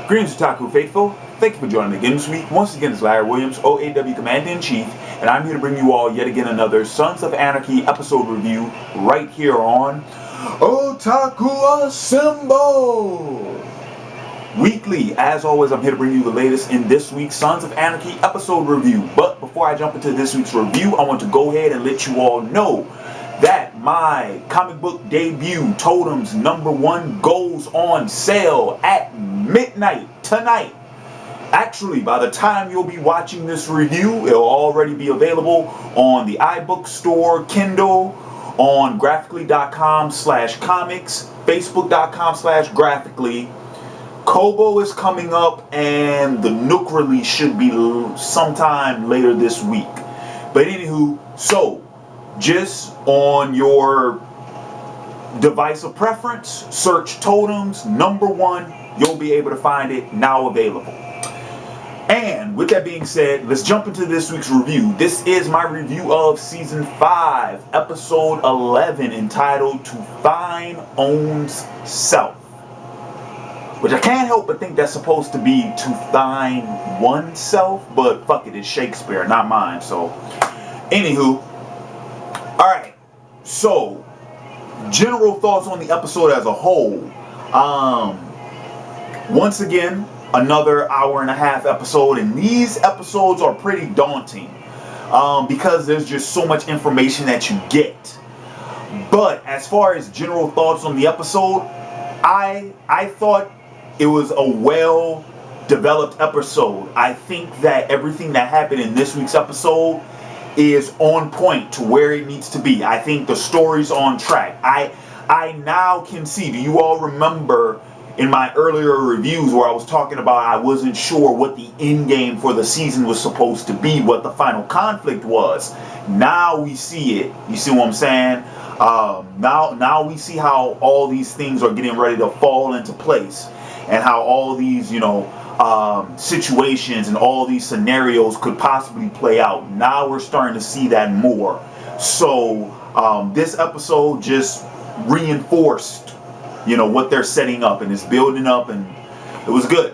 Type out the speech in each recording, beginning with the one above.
Greetings, Otaku faithful. Thank you for joining me again this week. Once again, it's Larry Williams, OAW Commander-in-Chief, and I'm here to bring you all yet again another Sons of Anarchy episode review right here on Otaku Assemble! Weekly, as always, I'm here to bring you the latest in this week's Sons of Anarchy episode review. But before I jump into this week's review, I want to go ahead and let you all know that my comic book debut, Totems #1, goes on sale at midnight tonight. Actually, by the time you'll be watching this review, it'll already be available on the iBook Store, Kindle, on graphically.com/comics, facebook.com/graphically. Kobo is coming up, and the Nook release should be sometime later this week. But anywho, so just on your device of preference, search Totems #1. You'll be able to find it now available. And with that being said, let's jump into this week's review. This is my review of Season 5, Episode 11, entitled To Thine Own Self. Which I can't help but think that's supposed to be To Thine Oneself, but fuck it, it's Shakespeare, not mine. So, anywho, alright, so general thoughts on the episode as a whole. Once again, another hour-and-a-half episode, and these episodes are pretty daunting because there's just so much information that you get. But as far as general thoughts on the episode, I thought it was a well-developed episode. I think that everything that happened in this week's episode is on point to where it needs to be. I think the story's on track. I now can see, do you all remember in my earlier reviews where I was talking about I wasn't sure what the end game for the season was supposed to be, what the final conflict was? Now we see it. You see what I'm saying? Now we see how all these things are getting ready to fall into place, and how all these, situations and all these scenarios could possibly play out. Now we're starting to see that more. So this episode just reinforced, what they're setting up, and it's building up, and it was good.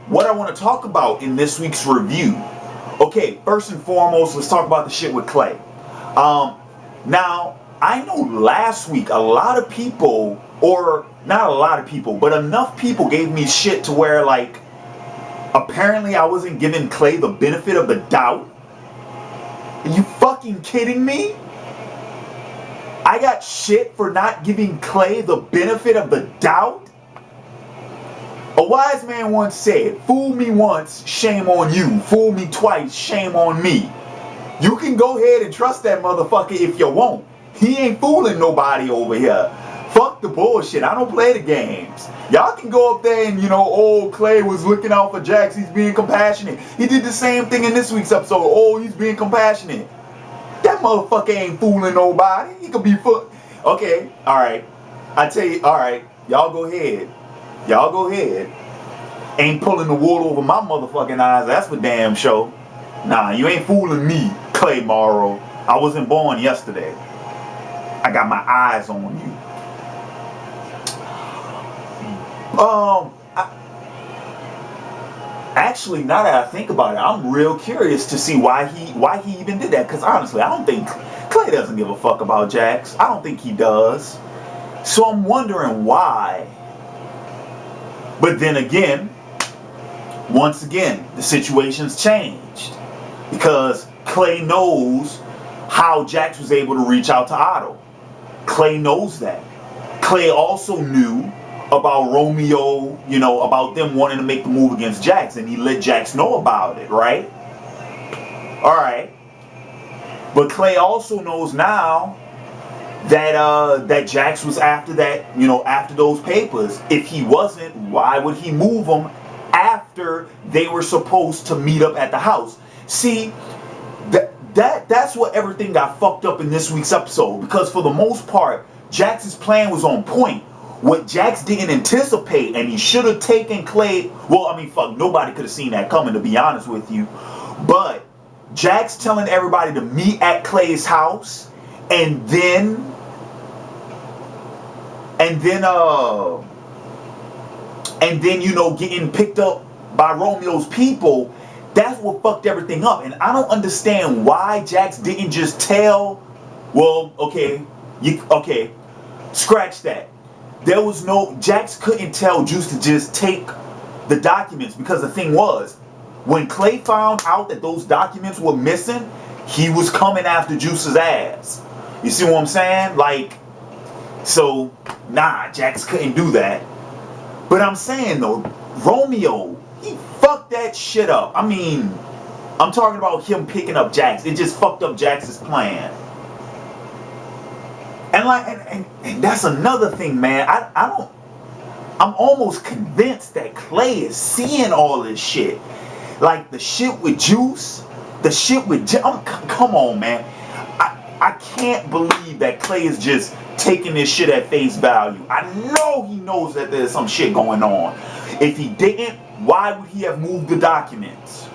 What I want to talk about in this week's review. Okay, first and foremost, let's talk about the shit with Clay. Now, I know last week a lot of people, or not a lot of people, but enough people gave me shit to where, like, apparently I wasn't giving Clay the benefit of the doubt. Are you fucking kidding me? I got shit for not giving Clay the benefit of the doubt? A wise man once said, fool me once, shame on you. Fool me twice, shame on me. You can go ahead and trust that motherfucker if you want. He ain't fooling nobody over here. Fuck the bullshit. I don't play the games. Y'all can go up there and, Clay was looking out for Jax. He's being compassionate. He did the same thing in this week's episode. Oh, he's being compassionate. That motherfucker ain't fooling nobody. He could be Okay, alright. I tell you, alright. Y'all go ahead. Y'all go ahead. Ain't pulling the wool over my motherfucking eyes. That's for damn sure. Nah, you ain't fooling me, Clay Morrow. I wasn't born yesterday. I got my eyes on you. Actually, now that I think about it, I'm real curious to see why he even did that. Because honestly, I don't think Clay doesn't give a fuck about Jax. I don't think he does. So I'm wondering why. But then again, once again, the situation's changed. Because Clay knows how Jax was able to reach out to Otto. Clay knows that. Clay also knew about Romeo, about them wanting to make the move against Jax, and he let Jax know about it, right? Alright. But Clay also knows now that Jax was after that, after those papers. If he wasn't, why would he move them after they were supposed to meet up at the house? See, that's what everything got fucked up in this week's episode, because for the most part, Jax's plan was on point. What Jax didn't anticipate, and he should have taken Clay, nobody could have seen that coming, to be honest with you, but Jax telling everybody to meet at Clay's house, and then and then, you know, getting picked up by Romeo's people, that's what fucked everything up. And I don't understand why Jax didn't just tell, well, okay, okay, scratch that. There was no, Jax couldn't tell Juice to just take the documents, because the thing was, when Clay found out that those documents were missing, he was coming after Juice's ass. You see what I'm saying? Like, so, nah, Jax couldn't do that. But I'm saying though, Romeo, he fucked that shit up. I mean, I'm talking about him picking up Jax. It just fucked up Jax's plan. And like, and that's another thing, man. I'm almost convinced that Clay is seeing all this shit. Like the shit with Juice, the shit with come on, man. I can't believe that Clay is just taking this shit at face value. I know he knows that there's some shit going on. If he didn't, why would he have moved the documents?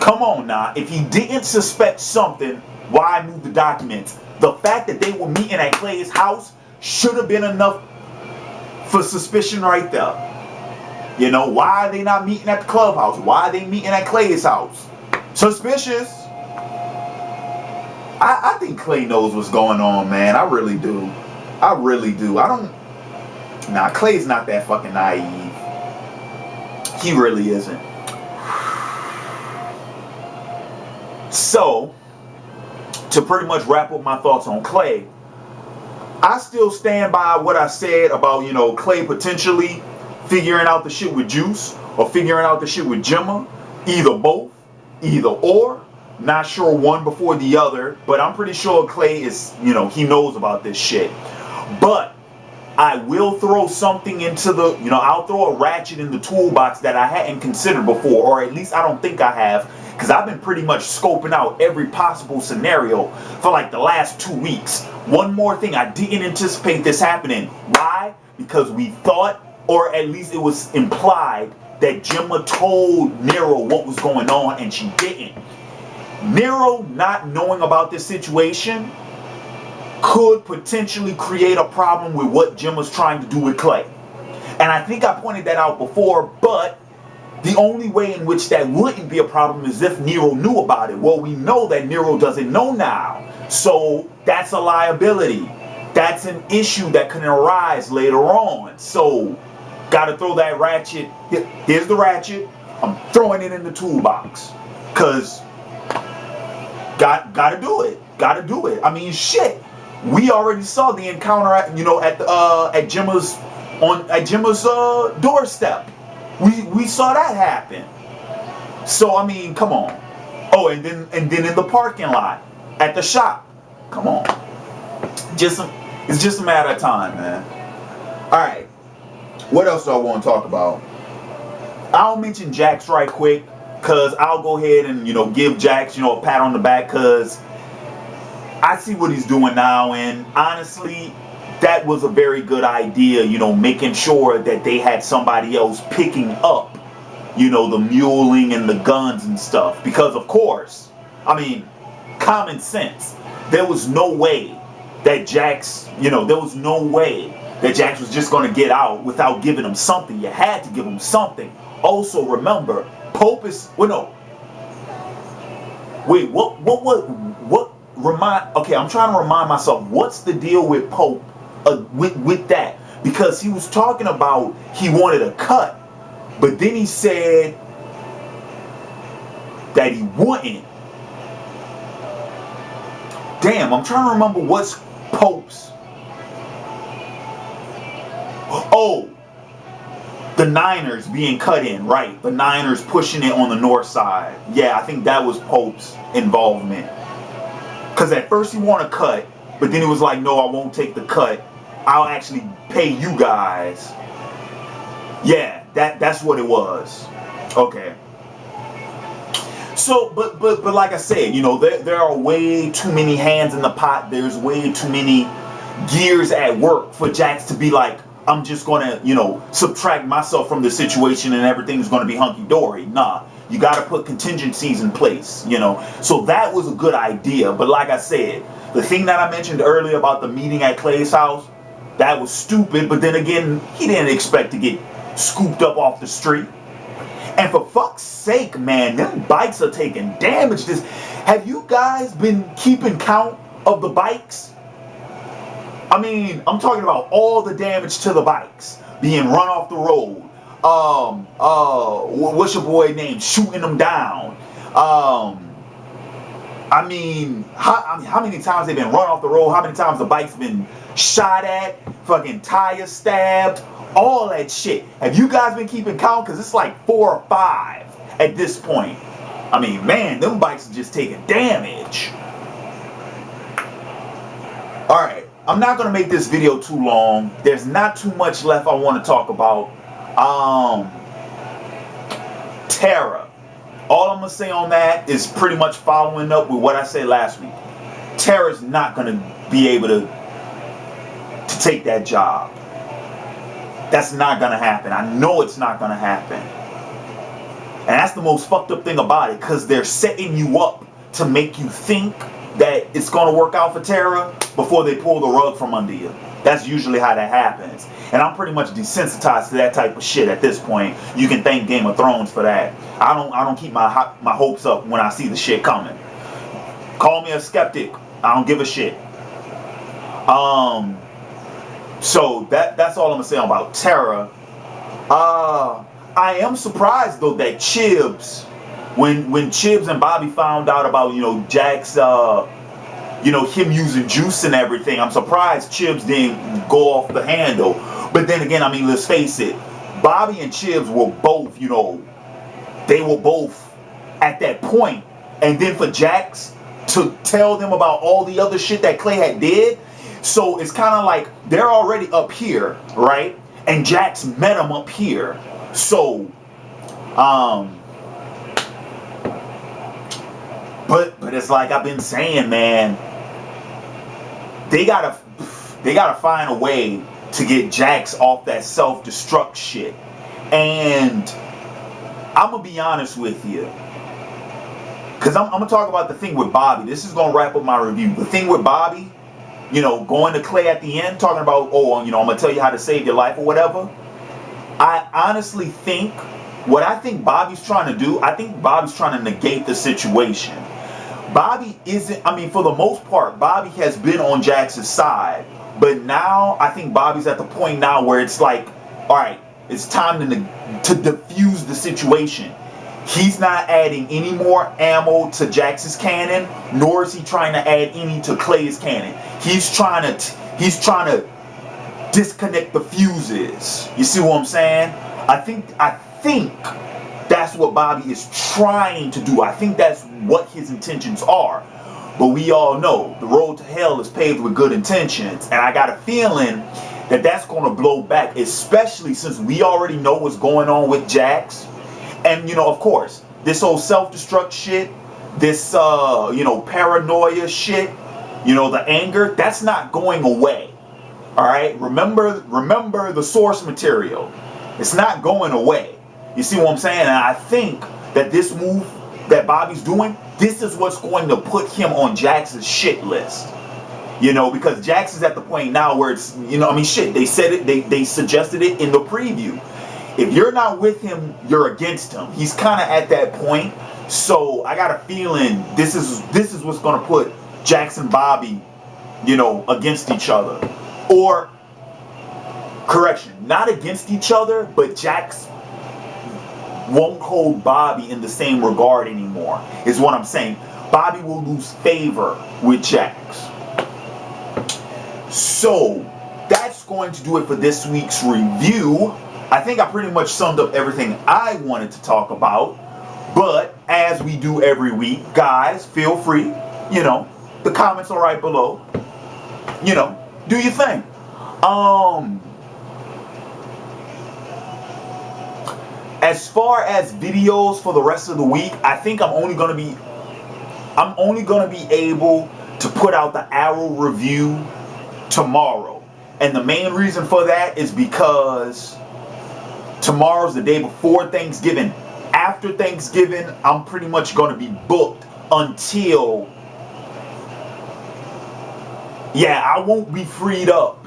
Come on now. If he didn't suspect something, why move the documents? The fact that they were meeting at Clay's house should have been enough for suspicion right there. You know, why are they not meeting at the clubhouse? Why are they meeting at Clay's house? Suspicious. I think Clay knows what's going on, man. I really do. I really do. Nah, Clay's not that fucking naive. He really isn't. So, to pretty much wrap up my thoughts on Clay, I still stand by what I said about, you know, Clay potentially figuring out the shit with Juice or figuring out the shit with Gemma. Either both, either or. Not sure one before the other, but I'm pretty sure Clay is, you know, he knows about this shit. But I will throw something into the, you know, I'll throw a ratchet in the toolbox that I hadn't considered before, or at least I don't think I have, because I've been pretty much scoping out every possible scenario for like the last 2 weeks. One more thing, I didn't anticipate this happening. Why? Because we thought, or at least it was implied, that Gemma told Nero what was going on, and she didn't. Nero not knowing about this situation could potentially create a problem with what Gemma's trying to do with Clay. And I think I pointed that out before, but the only way in which that wouldn't be a problem is if Nero knew about it. Well, we know that Nero doesn't know now. So that's a liability. That's an issue that can arise later on. So, gotta throw that ratchet. Here's the ratchet. I'm throwing it in the toolbox. Because gotta do it. Gotta do it. I mean, shit. We already saw the encounter at, you know, at Gemma's doorstep. We saw that happen. So I mean, come on. Oh, and then in the parking lot at the shop. Come on. It's just a matter of time, man. All right. What else do I want to talk about? I'll mention Jax right quick, because I'll go ahead and, you know, give Jax, you know, a pat on the back, because I see what he's doing now, and honestly, that was a very good idea, you know, making sure that they had somebody else picking up, you know, the muling and the guns and stuff. Because, of course, I mean, common sense. There was no way that Jax, you know, there was no way that Jax was just going to get out without giving him something. You had to give him something. Also, remember, Pope is, well, no. Wait, okay, I'm trying to remind myself, what's the deal with Pope with that? Because he was talking about he wanted a cut, but then he said that he wouldn't. Damn, I'm trying to remember what's Pope's. Oh, the Niners being cut in, right? The Niners pushing it on the north side. Yeah, I think that was Pope's involvement. Because at first he wanted a cut, but then he was like, no, I won't take the cut. I'll actually pay you guys. Yeah, that's what it was. Okay. So, but like I said, you know, there are way too many hands in the pot. There's way too many gears at work for Jax to be like, I'm just going to, you know, subtract myself from the situation and everything's going to be hunky-dory. Nah, you got to put contingencies in place, you know. So that was a good idea. But like I said, the thing that I mentioned earlier about the meeting at Clay's house, That was stupid, but then again, he didn't expect to get scooped up off the street. And for fuck's sake, man, them bikes are taking damage. Have you guys been keeping count of the bikes? I mean, I'm talking about all the damage to the bikes being run off the road. What's your boy name? Shooting them down. I mean, how many times they've been run off the road? How many times the bike's been shot at? Fucking tires stabbed? All that shit. Have you guys been keeping count? Because it's like 4 or 5 at this point. I mean, man, them bikes are just taking damage. Alright, I'm not going to make this video too long. There's not too much left I want to talk about. Tara. All I'm going to say on that is pretty much following up with what I said last week. Tara's not going to be able to take that job. That's not going to happen. I know it's not going to happen. And that's the most fucked up thing about it, because they're setting you up to make you think that it's going to work out for Tara before they pull the rug from under you. That's usually how that happens. And I'm pretty much desensitized to that type of shit at this point. You can thank Game of Thrones for that. I don't keep my hopes up when I see the shit coming. Call me a skeptic. I don't give a shit. So that's all I'm gonna say about Tara. I am surprised though that Chibs, when Chibs and Bobby found out about, Jack's him using juice and everything, I'm surprised Chibs didn't go off the handle. But then again, I mean, let's face it, Bobby and Chibs were both, they were both at that point. And then for Jax to tell them about all the other shit that Clay had did, so it's kind of like they're already up here, right? And Jax met them up here. So, but it's like I've been saying, man, they gotta find a way to get Jax off that self-destruct shit. And I'm gonna be honest with you, because I'm gonna talk about the thing with Bobby. This is gonna wrap up my review. The thing with Bobby, going to Clay at the end, talking about, I'm going to tell you how to save your life or whatever. I honestly think, what I think Bobby's trying to do, I think Bobby's trying to negate the situation. Bobby isn't, for the most part, Bobby has been on Jax's side. But now, I think Bobby's at the point now where it's like, all right, it's time to diffuse the situation. He's not adding any more ammo to Jax's cannon, nor is he trying to add any to Clay's cannon. He's trying to disconnect the fuses. You see what I'm saying? I think that's what Bobby is trying to do. I think that's what his intentions are. But we all know the road to hell is paved with good intentions, and I got a feeling that that's going to blow back, especially since we already know what's going on with Jax. And, of course, this whole self-destruct shit, this, paranoia shit, the anger, that's not going away. All right? Remember the source material. It's not going away. You see what I'm saying? And I think that this move that Bobby's doing, this is what's going to put him on Jax's shit list. Because Jax is at the point now where it's, they said it, they suggested it in the preview. If you're not with him, you're against him. He's kind of at that point. So I got a feeling this is what's going to put Jax and Bobby, against each other. Or, correction, not against each other, but Jax won't hold Bobby in the same regard anymore, is what I'm saying. Bobby will lose favor with Jax. So, that's going to do it for this week's review. I think I pretty much summed up everything I wanted to talk about. But as we do every week, guys, feel free, the comments are right below. Do your thing. As far as videos for the rest of the week, I think I'm only gonna be able to put out the Arrow review tomorrow. And the main reason for that is because tomorrow's the day before Thanksgiving. After Thanksgiving, I'm pretty much going to be booked until, I won't be freed up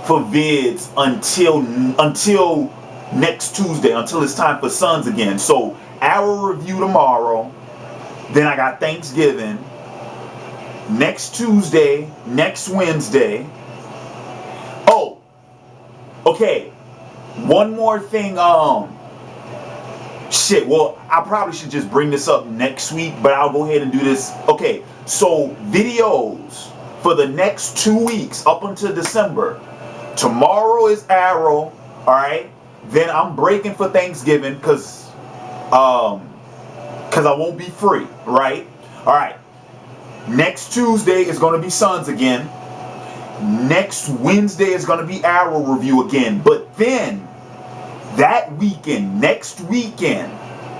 for vids until next Tuesday, until it's time for Sons again. So Arrow review tomorrow. Then I got Thanksgiving. Next Tuesday, next Wednesday. Oh, okay. One more thing. Shit. Well, I probably should just bring this up next week, but I'll go ahead and do this. Okay. So videos for the next 2 weeks up until December. Tomorrow is Arrow. All right. Then I'm breaking for Thanksgiving because I won't be free. Right. All right. Next Tuesday is going to be Sons again. Next Wednesday is going to be Arrow review again. But then, that weekend, next weekend,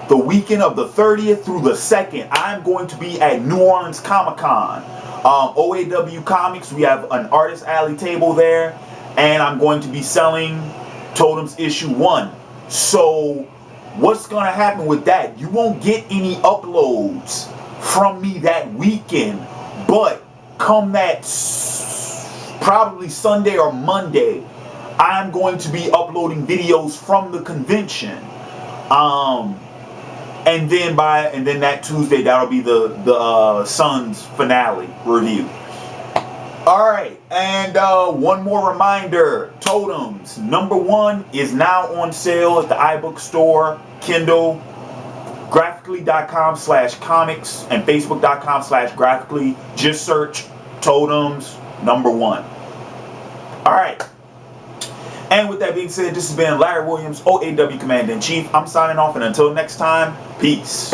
the weekend of the 30th through the 2nd, I'm going to be at New Orleans Comic-Con. OAW Comics, we have an Artist Alley table there. And I'm going to be selling Totems Issue 1. So, what's going to happen with that? You won't get any uploads from me that weekend, but come that probably Sunday or Monday, I'm going to be uploading videos from the convention, and then that Tuesday, that'll be the Sons finale review. All right, and one more reminder: Totems #1 is now on sale at the iBook store, Kindle. Graphically.com/comics and Facebook.com/graphically. Just search Totems #1. Alright. And with that being said, this has been Larry Williams, OAW Commander-in-Chief. I'm signing off, and until next time, peace.